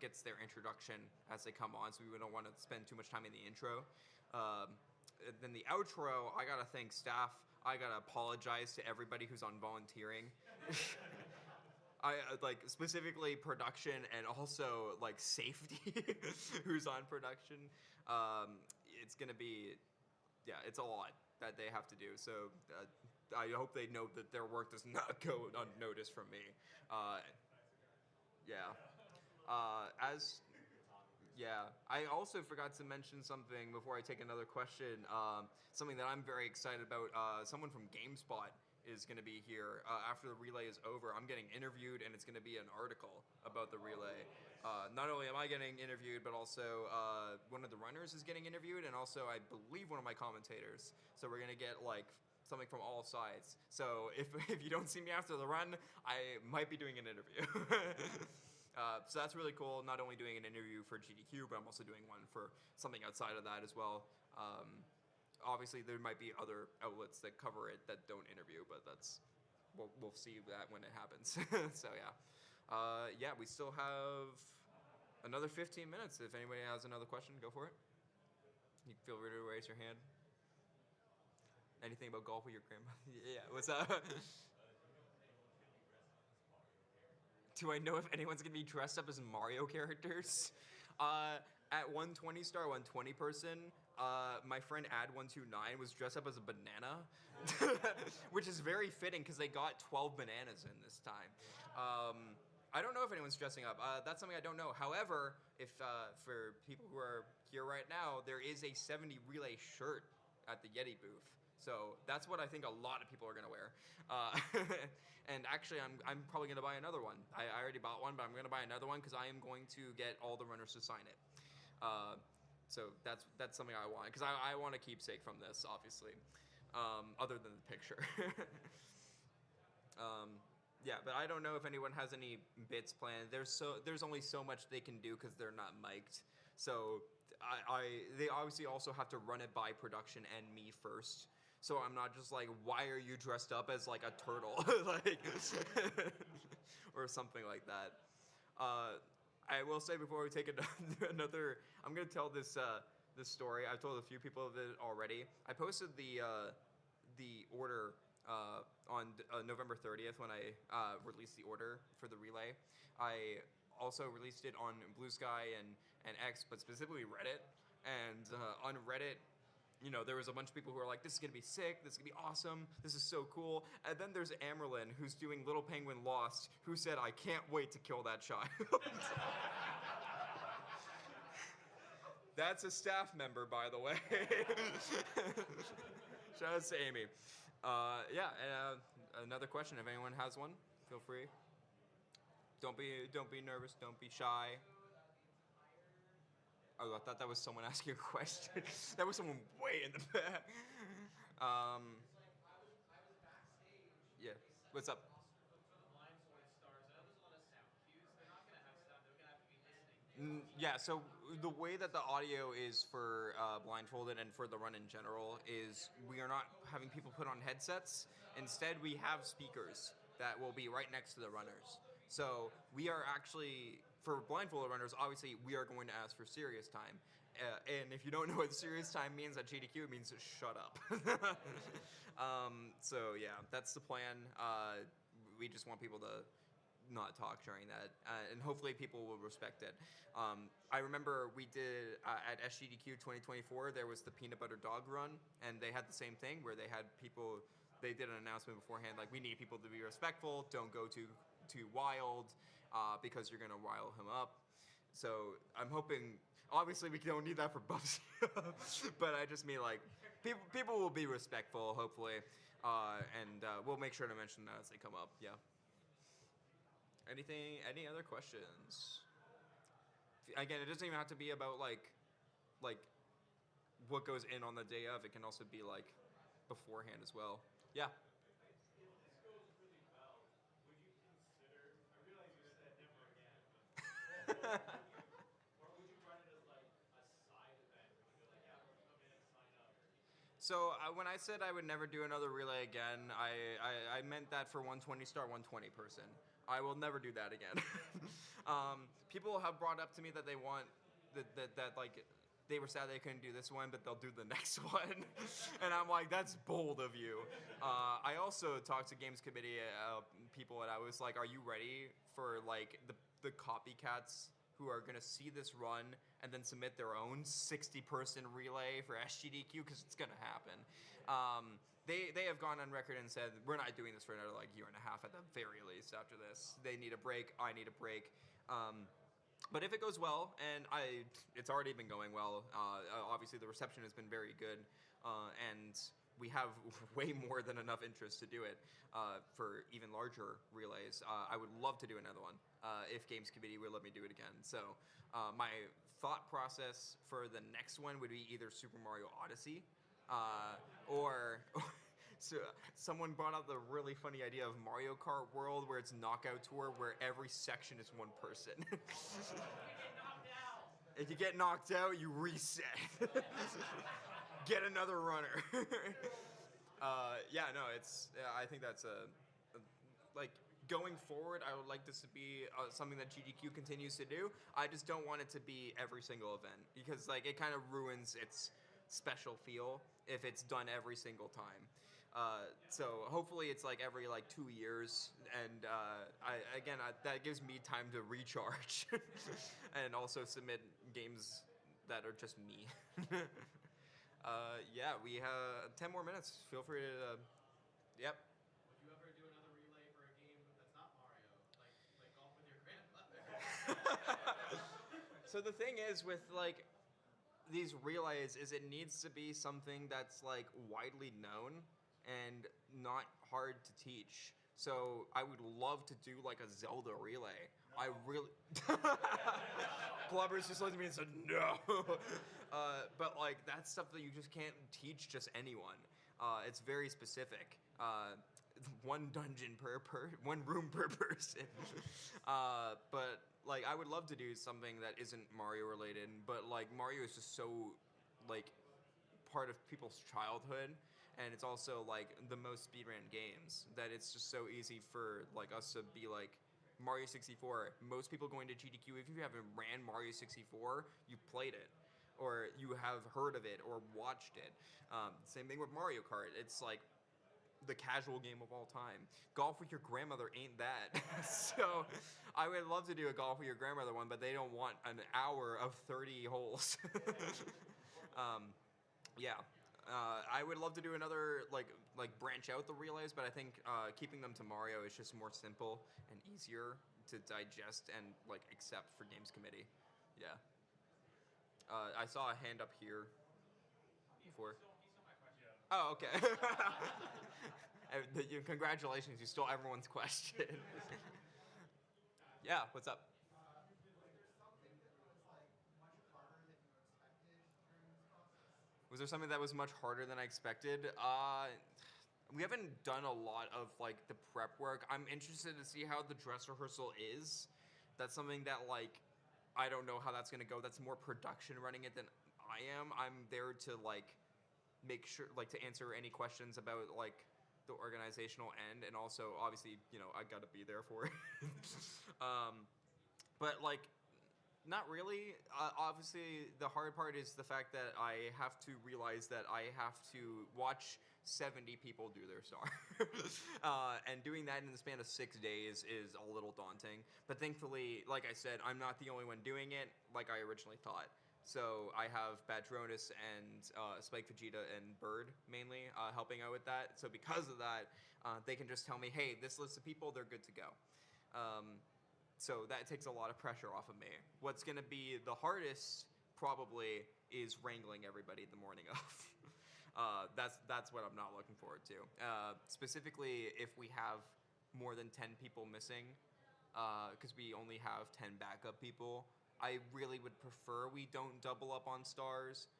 gets their introduction as they come on, so we don't want to spend too much time in the intro. Then the outro, I gotta thank staff. I gotta apologize to everybody who's on volunteering. I like specifically production and also like safety who's on production. It's gonna be, yeah, it's a lot that they have to do. So I hope they know that their work does not go unnoticed from me. Yeah. I also forgot to mention something before I take another question. Something that I'm very excited about. Someone from GameSpot is going to be here after the relay is over. I'm getting interviewed, and it's going to be an article about the relay. Not only am I getting interviewed, but also one of the runners is getting interviewed, and also I believe one of my commentators. So we're going to get like something from all sides. So if you don't see me after the run, I might be doing an interview. So that's really cool. Not only doing an interview for GDQ, but I'm also doing one for something outside of that as well. Obviously, there might be other outlets that cover it that don't interview, but we'll see that when it happens. So yeah, we still have Another 15 minutes. If anybody has another question, go for it. You feel free to raise your hand. Anything about golf with your grandma? Yeah, what's up? Do I know if anyone's gonna be dressed up as Mario characters? At 120 star, 120 person, my friend Ad129 was dressed up as a banana, which is very fitting because they got 12 bananas in this time. I don't know if anyone's dressing up. That's something I don't know. However, if for people who are here right now, there is a 70 relay shirt at the Yeti booth. So that's what I think a lot of people are gonna wear. And actually, I'm probably gonna buy another one. I already bought one, but I'm gonna buy another one because I am going to get all the runners to sign it. So that's something I want because I want a keepsake from this, obviously, other than the picture. um, yeah, but I don't know if anyone has any bits planned. There's only so much they can do because they're not mic'd. So they obviously also have to run it by production and me first. So I'm not just like, why are you dressed up as like a turtle, like, or something like that. I will say before we take another, I'm gonna tell this story. I've told a few people of it already. I posted the order on November 30th when I released the order for the relay. I also released it on Blue Sky and X, but specifically Reddit. And on Reddit, you know, there was a bunch of people who were like, this is gonna be sick, this is gonna be awesome, this is so cool. And then there's Amerlin, who's doing Little Penguin Lost, who said, I can't wait to kill that child. That's a staff member, by the way. Shout out to Amy. Yeah, another question. If anyone has one, feel free. Don't be nervous. Don't be shy. Oh, I thought that was someone asking a question. That was someone way in the back. Um, yeah. What's up? Yeah, so the way that the audio is for blindfolded and for the run in general is we are not having people put on headsets. Instead, we have speakers that will be right next to the runners. So we are actually, for blindfolded runners, obviously we are going to ask for serious time. And if you don't know what serious time means at GDQ, it means shut up. So yeah, that's the plan. We just want people to not talk during that, and hopefully people will respect it. I remember we did at SGDQ 2024. There was the peanut butter dog run, and they had the same thing where they had people. They did an announcement beforehand, like we need people to be respectful. Don't go too wild, because you're gonna rile him up. So I'm hoping. Obviously, we don't need that for Bubsy, but I just mean like people will be respectful, hopefully, and we'll make sure to mention that as they come up. Yeah. Any other questions? Again, it doesn't even have to be about like what goes in on the day of. It can also be like beforehand as well. Yeah. So when I said I would never do another relay again, I meant that for 120 star 120 person. I will never do that again. People have brought up to me that they want that like they were sad they couldn't do this one, but they'll do the next one. And I'm like, that's bold of you. I also talked to games committee people, and I was like, are you ready for like the copycats who are gonna see this run and then submit their own 60-person relay for SGDQ, because it's gonna happen. They have gone on record and said we're not doing this for another like year and a half at the very least. After this, they need a break. I need a break. But if it goes well, and it's already been going well. Obviously, the reception has been very good, and we have way more than enough interest to do it for even larger relays. I would love to do another one if Games Committee would let me do it again. So my thought process for the next one would be either Super Mario Odyssey or so someone brought up the really funny idea of Mario Kart World, where it's Knockout Tour, where every section is one person. If you get knocked out, you reset. Get another runner. Yeah, no, it's. Yeah, I think that's like going forward, I would like this to be something that GDQ continues to do. I just don't want it to be every single event because like it kind of ruins its special feel if it's done every single time. So hopefully it's like every like 2 years, and that gives me time to recharge and also submit games that are just me. Yeah, we have 10 more minutes. Feel free to. Yep. Would you ever do another relay for a game that's not Mario, like golf with your grandmother? So the thing is with like these relays is it needs to be something that's like widely known and not hard to teach. So I would love to do like a Zelda relay. I really Clubbers just looked at me and said no. But like that's stuff that you just can't teach just anyone. It's very specific. One dungeon one room per person. But like I would love to do something that isn't Mario related, but like Mario is just so like part of people's childhood, and it's also like the most speedrun games that it's just so easy for like us to be like Mario 64. Most people going to GDQ, if you haven't ran Mario 64, you've played it or you have heard of it or watched it. Same thing with Mario Kart. It's like the casual game of all time. Golf with your grandmother ain't that. So I would love to do a golf with your grandmother one, but they don't want an hour of 30 holes. Yeah. I would love to do another like branch out the relays, but I think keeping them to Mario is just more simple and easier to digest and like accept for games committee. Yeah. I saw a hand up here before. Oh, okay. Congratulations, you stole everyone's question. Yeah, what's up? Was there something that was much harder than I expected? We haven't done a lot of like the prep work. I'm interested to see how the dress rehearsal is. That's something that like I don't know how that's gonna go. That's more production running it than I am. I'm there to like make sure like to answer any questions about like the organizational end, and also obviously I gotta be there for it. But like not really. Obviously, the hard part is the fact that I have to realize that I have to watch 70 people do their star. And doing that in the span of 6 days is a little daunting. But thankfully, like I said, I'm not the only one doing it like I originally thought. So I have Badronis and Spike Vegeta and Bird mainly helping out with that. So because of that, they can just tell me, hey, this list of people, they're good to go. So that takes a lot of pressure off of me. What's going to be the hardest probably is wrangling everybody the morning of. That's what I'm not looking forward to. Specifically, if we have more than 10 people missing, because we only have 10 backup people, I really would prefer we don't double up on stars.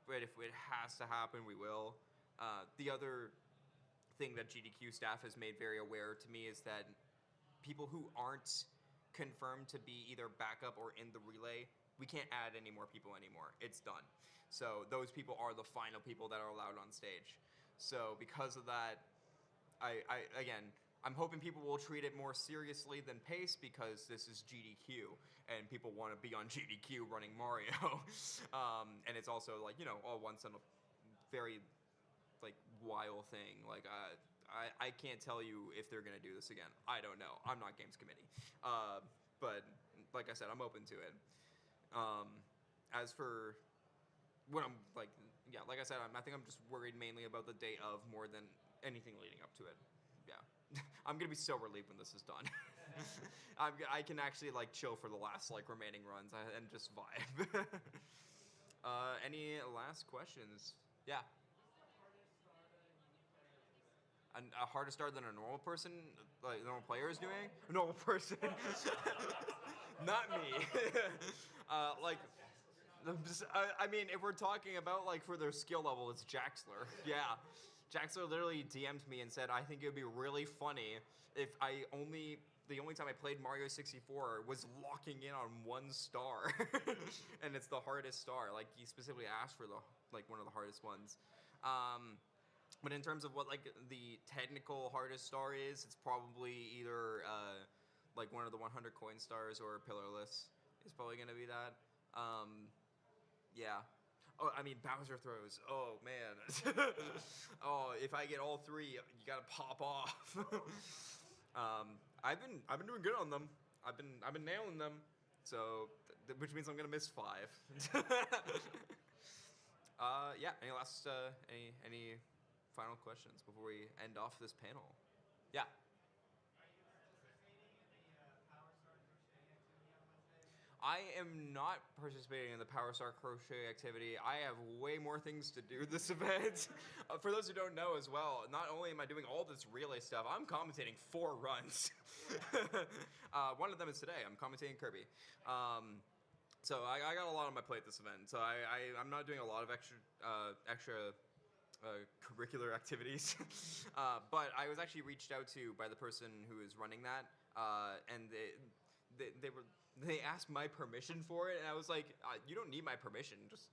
But if it has to happen, we will. The other thing that GDQ staff has made very aware to me is that people who aren't confirmed to be either backup or in the relay, we can't add any more people anymore. It's done. So those people are the final people that are allowed on stage. So because of that, I'm hoping people will treat it more seriously than pace because this is GDQ and people want to be on GDQ running Mario. And it's also like all once in a very like wild thing. Like I can't tell you if they're gonna do this again. I don't know. I'm not games committee. But like I said, I'm open to it. As for what I'm like, yeah, like I said, I think I'm just worried mainly about the day of more than anything leading up to it. Yeah, I'm gonna be so relieved when this is done. I can actually like chill for the last like remaining runs and just vibe. Any last questions? Yeah. A harder start than a normal person, like a normal player is doing? A normal person. Not me. Like, I mean, if we're talking about like for their skill level, it's Jaxler. Yeah. Jaxler literally DM'd me and said, I think it would be really funny if the only time I played Mario 64 was locking in on one star. And it's the hardest star. Like, he specifically asked for like one of the hardest ones. But in terms of what like the technical hardest star is, it's probably either like one of the 100 coin stars or pillarless is probably gonna be that. Yeah. Oh, I mean Bowser throws. Oh man. Oh, if I get all three, you gotta pop off. I've been doing good on them. I've been nailing them. So, which means I'm gonna miss 5. Yeah. Any last any final questions before we end off this panel? Yeah. Are you participating in the Power Star crocheting activity on Wednesday? I am not participating in the Power Star crochet activity. I have way more things to do this event. For those who don't know as well, not only am I doing all this relay stuff, I'm commentating 4 runs. One of them is today. I'm commentating Kirby. So I got a lot on my plate this event. So I'm not doing a lot of extra curricular activities. But I was actually reached out to by the person who is running that, and they asked my permission for it, and I was like, you don't need my permission, just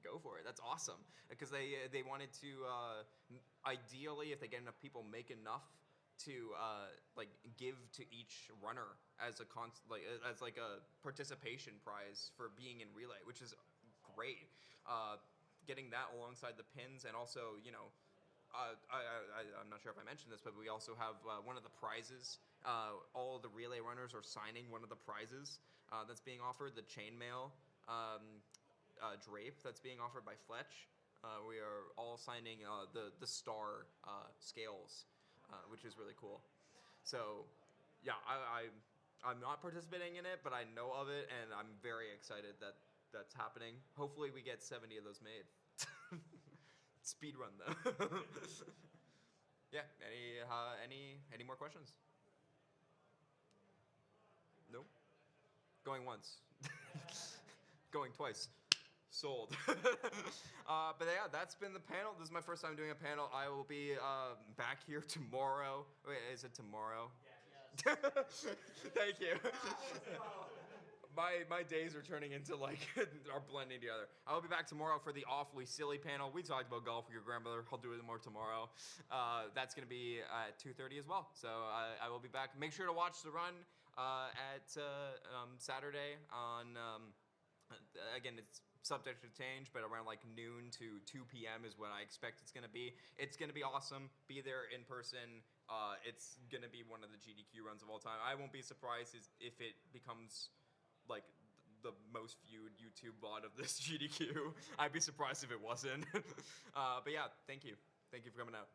go for it. That's awesome, because they wanted to ideally, if they get enough people, make enough to like give to each runner as a as like a participation prize for being in relay, which is great. Getting that alongside the pins, and also, I'm not sure if I mentioned this, but we also have one of the prizes. All of the relay runners are signing one of the prizes that's being offered, the chainmail drape that's being offered by Fletch. We are all signing the star scales, which is really cool. So, yeah, I'm not participating in it, but I know of it, and I'm very excited that that's happening. Hopefully, we get 70 of those made. Speed run them. Yeah. Any more questions? Nope. Going once. Going twice. Sold. But yeah, that's been the panel. This is my first time doing a panel. I will be back here tomorrow. Wait, is it tomorrow? Thank you. My days are turning into like are blending together. I will be back tomorrow for the awfully silly panel. We talked about golf with your grandmother. I'll do it more tomorrow. That's gonna be at 2:30 as well. So I will be back. Make sure to watch the run at Saturday on. Again, it's subject to change, but around like noon to 2 p.m. is what I expect it's gonna be. It's gonna be awesome. Be there in person. It's gonna be one of the GDQ runs of all time. I won't be surprised if it becomes like the most viewed YouTube VOD of this GDQ. I'd be surprised if it wasn't. But yeah, thank you for coming out.